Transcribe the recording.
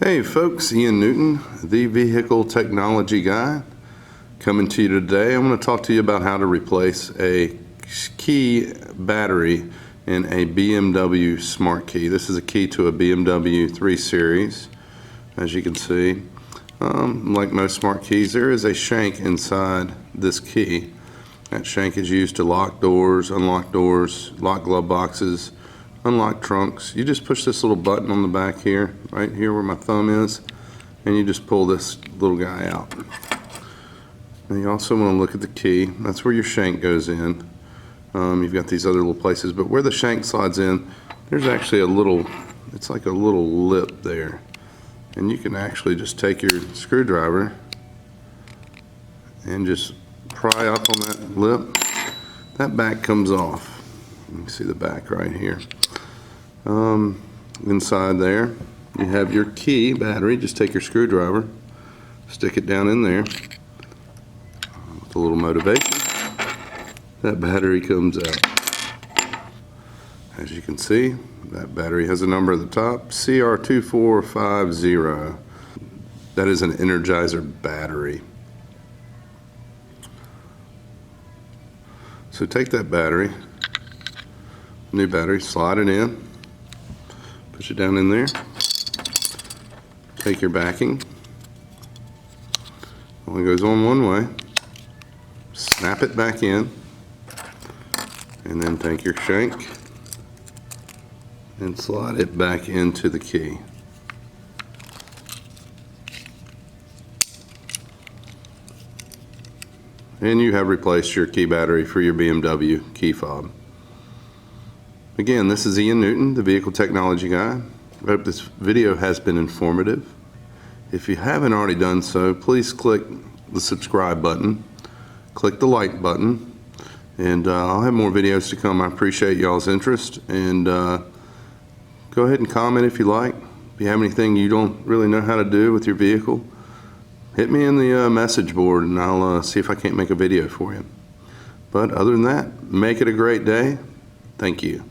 Hey folks, Ian Newton, the vehicle technology guy, coming to you today. I'm going to talk to you about how to replace a key battery in a BMW smart key. This is a key to a BMW 3 Series. As you can see, like most smart keys, there is a shank inside this key. That shank is used to lock doors, lock glove boxes, unlock trunks. You just push this little button on the back here, right here where my thumb is, and you just pull this little guy out. And you also want to look at the key. That's where your shank goes in. You've got these other little places, but where the shank slides in, there's actually a little, it's like a little lip there. And you can actually just take your screwdriver and just pry up on that lip. That back comes off. You can see the back right here. Inside there you have your key battery. Just take your screwdriver, stick it down in there with a little motivation. That battery comes out. As you can see, that battery has a number at the top, CR2450. That is an Energizer battery. So take that battery, new battery, slide it in, push it down in there, take your backing, only goes on one way, snap it back in, and then take your shank and slide it back into the key. And you have replaced your key battery for your BMW key fob. Again, this is Ian Newton, the vehicle technology guy. I hope this video has been informative. If you haven't already done so, please click the subscribe button, click the like button, and I'll have more videos to come. I appreciate y'all's interest, and go ahead and comment if you like. If you have anything you don't really know how to do with your vehicle, hit me in the message board and I'll see if I can't make a video for you. But other than that, make it a great day. Thank you.